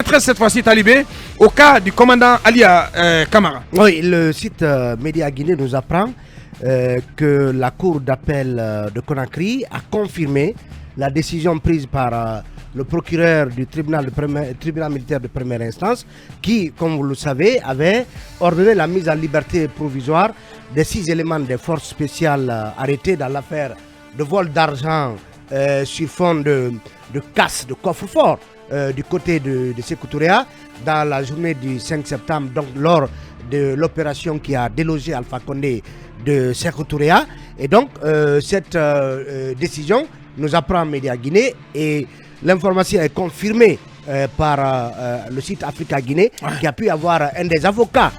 Cette fois-ci, Talibé, au cas du commandant Alia Kamara. Oui, le site Média Guinée nous apprend que la cour d'appel de Conakry a confirmé la décision prise par le procureur du tribunal militaire de première instance qui, comme vous le savez, avait ordonné la mise en liberté provisoire des 6 éléments des forces spéciales arrêtés dans l'affaire de vol d'argent sur fond de casse de coffre-fort du côté de Sékou Touréa dans la journée du 5 septembre, donc lors de l'opération qui a délogé Alpha Condé de Sékou Touréa. Et donc cette décision nous apprend Média Guinée et l'information est confirmée par le site Africa Guinée qui a pu avoir un des avocats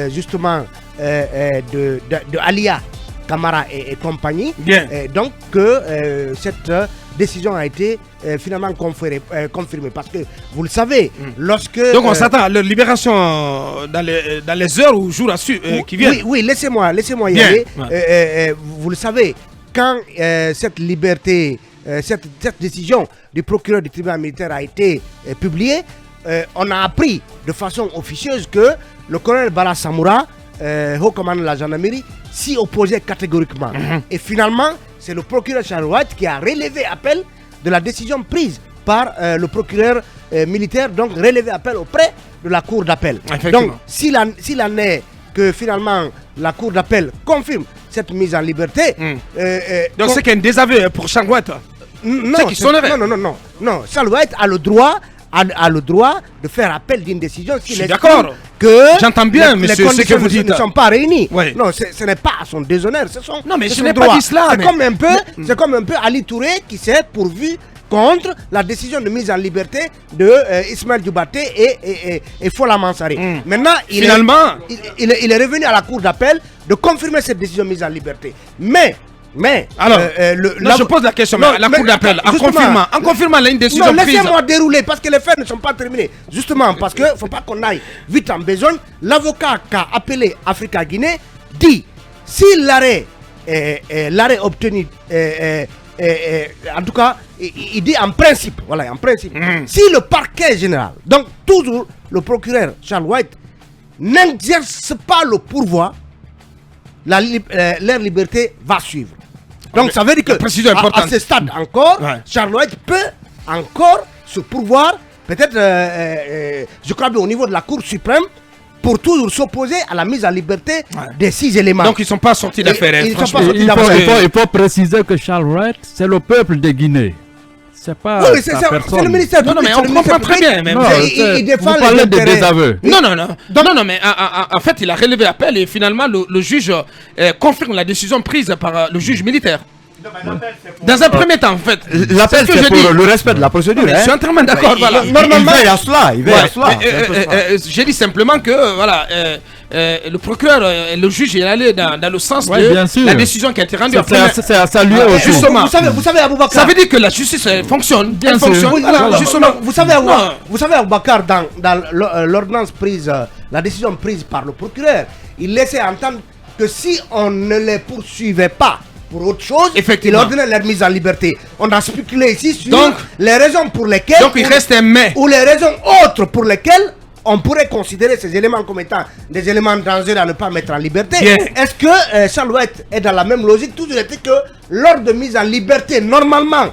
justement de Alia Kamara et compagnie. Donc que cette décision a été finalement confirmée parce que vous le savez, lorsque... Donc on s'attend à leur libération dans les heures ou jours qui viennent. Oui, laissez-moi y aller. Vous le savez, quand cette liberté, cette décision du procureur du tribunal militaire a été publiée, on a appris de façon officieuse que le colonel Bala Samoura, haut commandant de la gendarmerie, s'y opposait catégoriquement. Et finalement, c'est le procureur Charles White qui a relevé appel de la décision prise par le procureur militaire, donc relevé appel auprès de la cour d'appel. Donc, s'il en est que finalement la cour d'appel confirme cette mise en liberté... donc c'est qu'il y a un désaveu pour Charles White. Non, Charles White a le droit de faire appel d'une décision. Je suis d'accord. J'entends bien, monsieur, ce que vous dites. Ne sont pas réunis. Oui. Non, ce n'est pas à son déshonneur. Non, mais je n'ai pas dit cela. C'est comme un peu Ali Touré qui s'est pourvu contre la décision de mise en liberté de Ismaël Diobaté et Fola Mansaré. Maintenant, il est revenu à la cour d'appel de confirmer cette décision de mise en liberté. Mais alors, je pose la question à la cour d'appel, en confirmant une décision prise. Laissez-moi dérouler parce que les faits ne sont pas terminés. Justement, parce qu'il ne faut pas qu'on aille vite en besogne. L'avocat qui a appelé Africa Guinée dit si l'arrêt obtenu, en tout cas, il dit en principe, voilà, en principe, si le parquet général, donc toujours le procureur Charles White, n'exerce pas le pourvoi, leur liberté va suivre. Donc ça veut dire que à ce stade encore, Charles White peut encore se pourvoir, peut-être, je crois bien au niveau de la Cour suprême, pour toujours s'opposer à la mise en liberté des 6 éléments. Donc ils ne sont pas sortis d'affaire. Il faut préciser que Charles White, c'est le peuple de Guinée. C'est pas c'est le ministère. Non, mais on comprend très bien. Même. Il défend vous parlez de désaveu. Non, mais en fait, il a relevé appel et finalement, le juge confirme la décision prise par le juge militaire. Dans un premier temps, en fait. L'appel, c'est pour le respect de la procédure. Je suis entièrement d'accord. Normalement, il veille à cela. J'ai dit simplement que, voilà, le procureur et le juge est allé dans le sens de la décision qui a été rendue. C'est à saluer aussi. Justement. Vous savez, Aboubacar. Ça veut dire que la justice fonctionne. Elle fonctionne. Vous savez, Aboubacar, dans l'ordonnance prise, la décision prise par le procureur, il laissait entendre que si on ne les poursuivait pas pour autre chose, il ordonnait leur mise en liberté. On a spéculé ici sur les raisons pour lesquelles... Donc il reste un mais. Ou les raisons autres pour lesquelles on pourrait considérer ces éléments comme étant des éléments dangereux à ne pas mettre en liberté. Est-ce que Charles White est dans la même logique? Toujours est-il que l'ordre de mise en liberté, normalement,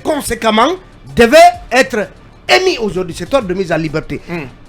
conséquemment, devait être émis aujourd'hui, cet ordre de mise en liberté.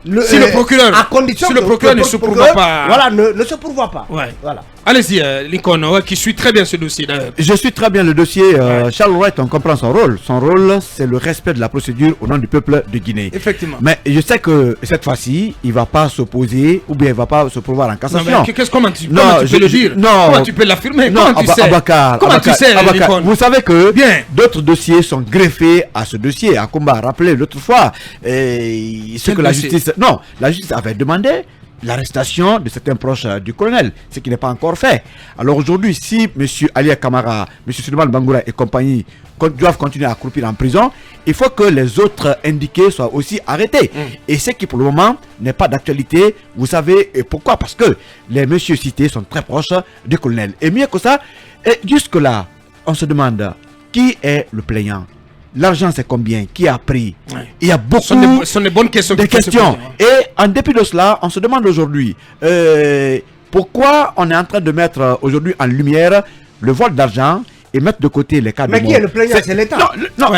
Si le procureur, à condition si le procureur ne se pourvoit pas. Voilà, ne se pourvoit pas. Voilà. Allez-y, Lincoln, qui suit très bien ce dossier. Je suis très bien le dossier. Charles White, on comprend son rôle. Son rôle, c'est le respect de la procédure au nom du peuple de Guinée. Effectivement. Mais je sais que cette fois-ci, il ne va pas s'opposer ou bien il ne va pas se pourvoir en cassation. Comment tu peux le dire? Comment tu peux l'affirmer? Comment tu sais? Comment tu sais, Lincoln? Vous savez que d'autres dossiers sont greffés à ce dossier. Akumba a rappelé l'autre fois ce que la justice... Non, la justice avait demandé l'arrestation de certains proches du colonel, ce qui n'est pas encore fait. Alors aujourd'hui, si M. Alia Kamara, M. Souleymane Bangoura et compagnie doivent continuer à croupir en prison, il faut que les autres indiqués soient aussi arrêtés. Et ce qui pour le moment n'est pas d'actualité, vous savez pourquoi? Parce que les messieurs cités sont très proches du colonel. Et mieux que ça, jusque-là, on se demande qui est le plaignant. l'argent c'est combien? Qui a pris? Il y a beaucoup ce sont des bonnes questions. Et en dépit de cela, on se demande aujourd'hui pourquoi on est en train de mettre aujourd'hui en lumière le vol d'argent et mettre de côté les cas de mort. Mais qui est le plaignant? C'est l'État. Non,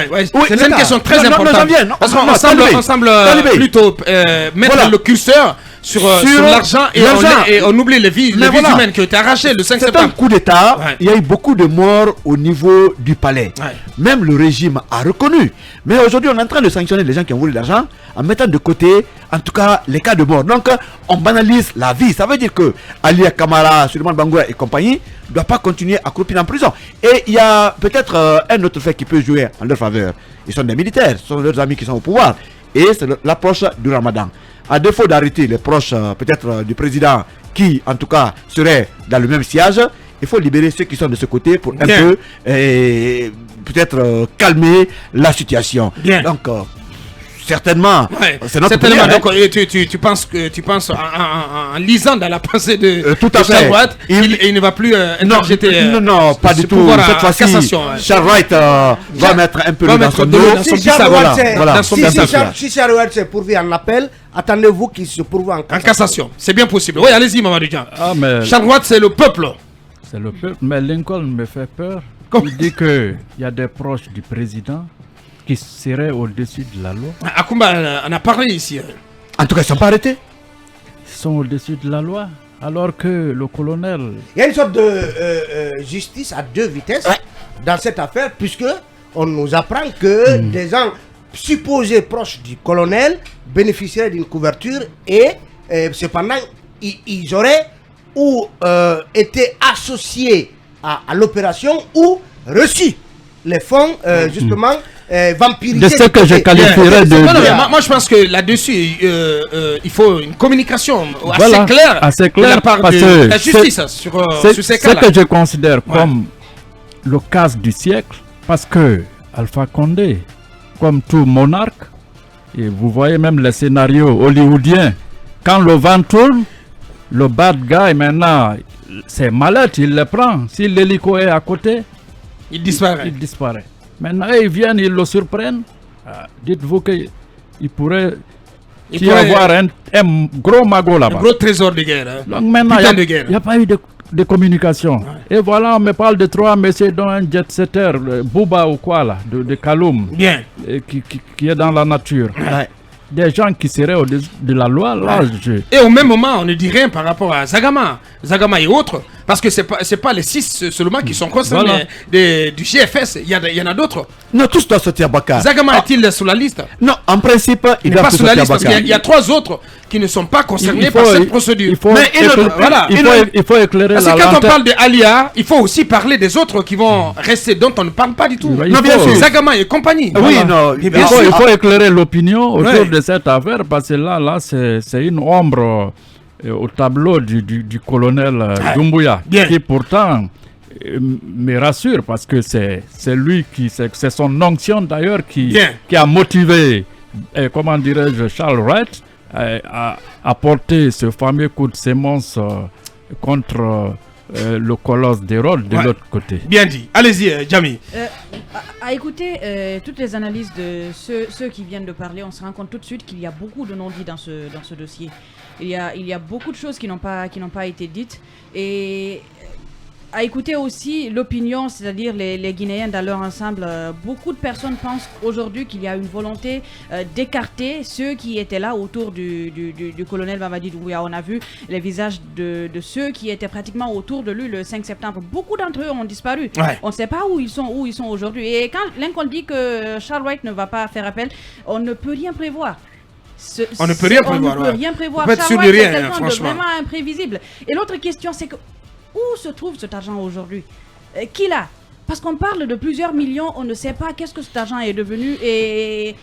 c'est une question très importante. Parce qu'on semble plutôt mettre le curseur sur l'argent et on oublie les vies humaines qui ont été arrachées le 5 septembre. C'est un coup d'État. Il y a eu beaucoup de morts au niveau du palais. Même le régime a reconnu. Mais aujourd'hui, on est en train de sanctionner les gens qui ont volé l'argent en mettant de côté, en tout cas, les cas de mort. Donc, on banalise la vie. Ça veut dire que Alia Kamara, Suleiman Bangoura et compagnie ne doivent pas continuer à croupir en prison. Et il y a peut-être un autre fait qui peut jouer en leur faveur. Ils sont des militaires, ce sont leurs amis qui sont au pouvoir. Et c'est l'approche du Ramadan. À défaut d'arrêter les proches peut-être du président qui en tout cas seraient dans le même siège, il faut libérer ceux qui sont de ce côté pour un peu peut-être calmer la situation. Donc certainement, c'est notre certainement. Donc, tu penses en lisant dans la pensée de tout à fait. Droite, il ne va plus interjeter. Non, pas du tout. Cette fois-ci, Charles Wright va mettre un peu dans son dos. Si Charles Wright s'est pourvu en appel, attendez-vous qu'il se pourvoie en cassation. C'est bien possible. Oui, allez-y, Mamadou Dian. Charles Wright, c'est le peuple. C'est le peuple, mais Lincoln me fait peur. Il dit qu'il y a des proches du président qui seraient au-dessus de la loi. Akoumba, on a parlé ici. En tout cas, ils ne sont pas arrêtés. Ils sont au-dessus de la loi, alors que le colonel... Il y a une sorte de justice à deux vitesses dans cette affaire, puisque on nous apprend que des gens supposés proches du colonel bénéficieraient d'une couverture et cependant, ils auraient ou été associés à l'opération ou reçu les fonds justement vampirisés. De ce que je qualifierais de... Moi je pense que là-dessus il faut une communication assez claire de la part de la justice sur ces cas-là. Ce que je considère comme le cas du siècle, parce que Alpha Condé, comme tout monarque, et vous voyez même les scénarios hollywoodiens, quand le vent tourne, le bad guy maintenant, c'est mallette, il le prend. Si l'hélico est à côté, il disparaît. Maintenant, ils viennent, ils le surprennent. Dites-vous qu'il pourrait y avoir un gros magot là-bas. Un gros trésor de guerre. Hein. Donc maintenant, il n'y a pas eu de communication. Et voilà, on me parle de trois messieurs dont un jet-setter, Bouba ou quoi là, de Kaloum. Bien. Qui est dans la nature. Des gens qui seraient au-dessus de la loi, là, Et au même moment, on ne dit rien par rapport à Zagama et autres, parce que c'est pas les 6 seulement qui sont concernés du GFS, il y en a d'autres. Non, tous doivent sortir Bakar. Zagama est-il sur la liste? Non, en principe, il n'est pas sur la liste, parce qu'il y a 3 autres qui ne sont pas concernés par cette procédure. Il faut éclairer parce que quand on parle de Alia, il faut aussi parler des autres qui vont rester, dont on ne parle pas du tout. Non, bien sûr. Zagama et compagnie. Oui, non. Il faut éclairer l'opinion autour de cette affaire, parce que là c'est une ombre au tableau du colonel Doumbouya, qui pourtant me rassure, parce que c'est lui c'est son onction d'ailleurs qui a motivé, comment dirais-je, Charles Wright à porter ce fameux coup de sémence contre le colosse d'Hérode de l'autre côté. Bien dit. Allez-y, Jamy. À écouter toutes les analyses de ceux qui viennent de parler, on se rend compte tout de suite qu'il y a beaucoup de non-dits dans ce dossier. Il y a beaucoup de choses qui n'ont pas été dites. Et à écouter aussi l'opinion, c'est-à-dire les Guinéens dans leur ensemble, beaucoup de personnes pensent aujourd'hui qu'il y a une volonté d'écarter ceux qui étaient là autour du colonel Mamadi Doumbouya. On a vu les visages de ceux qui étaient pratiquement autour de lui le 5 septembre. Beaucoup d'entre eux ont disparu. On ne sait pas où ils sont aujourd'hui. Et quand Lincoln dit que Charles Wright ne va pas faire appel, on ne peut rien prévoir. On ne peut rien prévoir. On ne peut rien prévoir. On peut être sûr de rien, franchement. Vraiment imprévisible. Et l'autre question, c'est que où se trouve cet argent aujourd'hui? Qui l'a? Parce qu'on parle de plusieurs millions, on ne sait pas qu'est-ce que cet argent est devenu et...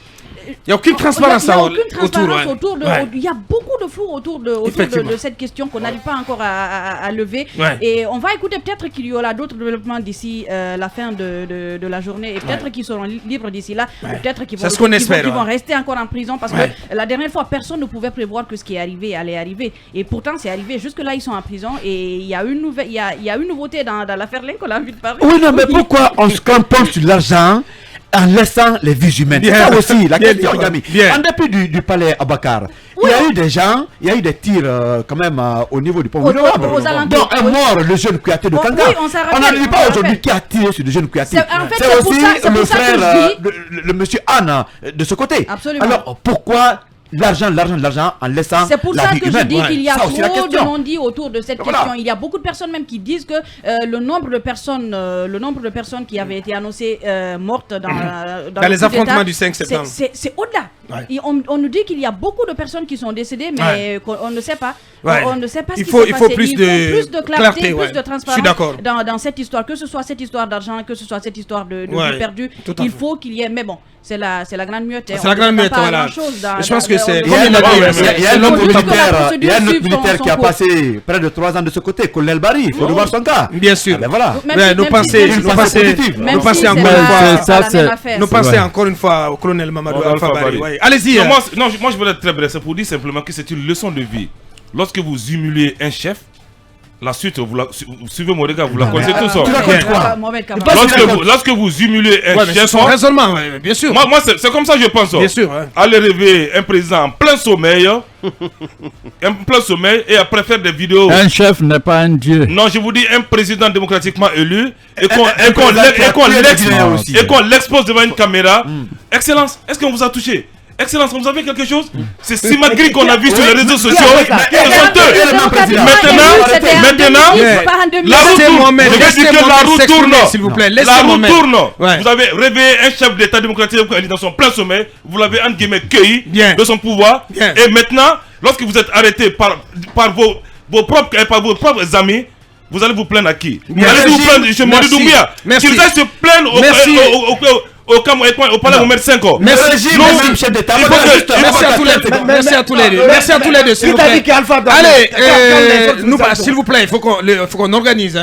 Il n'y a aucune transparence autour de... Il y a beaucoup de flou autour de cette question qu'on n'arrive pas encore à lever. Et on va écouter peut-être qu'il y aura d'autres développements d'ici la fin de la journée. Et peut-être qu'ils seront libres d'ici là. Peut-être qu'ils vont rester encore en prison. Parce que la dernière fois, personne ne pouvait prévoir que ce qui est arrivé allait arriver. Et pourtant, c'est arrivé. Jusque-là, ils sont en prison. Et il y a une nouveauté dans l'affaire Lincoln, on a envie de parler. Oui, non, mais pourquoi on se camponne sur l'argent en laissant les vies humaines. C'est ça aussi la question, Gami. En dépit du palais Abakar, il y a eu des gens, il y a eu des tirs quand même au niveau du pont Honorable. Donc est mort le jeune Kouyaté de Kanga. On n'en dit pas aujourd'hui qui a tiré sur le jeune Kouyaté. C'est aussi le frère, le monsieur Anne de ce côté. Absolument. Alors pourquoi l'argent en laissant c'est pour la ça vie que humaine. Je dis qu'il y a trop de non-dits autour de cette question. Il y a beaucoup de personnes même qui disent que le nombre de personnes qui avaient été annoncées mortes dans les affrontements du 5 septembre. C'est au-delà. Ouais. On nous dit qu'il y a beaucoup de personnes qui sont décédées, mais on ne sait pas. On ne sait pas ce qui s'est passé. Il faut plus de clarté, plus de transparence. Je suis d'accord. Dans cette histoire, que ce soit cette histoire d'argent, que ce soit cette histoire de vie perdue, il faut qu'il y ait. Mais bon, c'est la grande muette. C'est la grande muette, voilà. Je pense que c'est. Il y a un autre militaire qui a passé près de 3 ans de ce côté, Colonel Barry. Il faut revoir son cas. Bien sûr. Voilà. Nous pensons encore une fois au colonel Mamadou Alpha Barry. Allez-y. Moi je voulais être très bref. C'est pour dire simplement que c'est une leçon de vie. Lorsque vous humiliez un chef, la suite, vous suivez mon regard, vous la connaissez tous. Lorsque vous humiliez un chef, son raisonnement, bien sûr. Moi c'est comme ça que je pense. Bien sûr. Aller réveiller un président en plein sommeil, et après faire des vidéos. Un chef n'est pas un dieu. Non, je vous dis un président démocratiquement élu et qu'on l'expose devant une caméra. Excellence, est-ce qu'on vous a touché? Excellence, vous avez quelque chose? C'est Simakri qu'on a vu sur les réseaux sociaux. Maintenant, la roue tourne. S'il vous plaît, la roue tourne. Vous avez réveillé un chef d'État démocratique dans son plein sommeil. Vous l'avez entre guillemets cueilli de son pouvoir. Et maintenant, lorsque vous êtes arrêté par vos propres amis, vous allez vous plaindre à qui? Vous allez vous plaindre chez Modi Doumbouya. Qui va se plaindre au palais Mohamed 5 ans. Merci à tous les deux. Merci à tous les deux, s'il vous plaît. Allez, s'il vous plaît, il faut qu'on organise.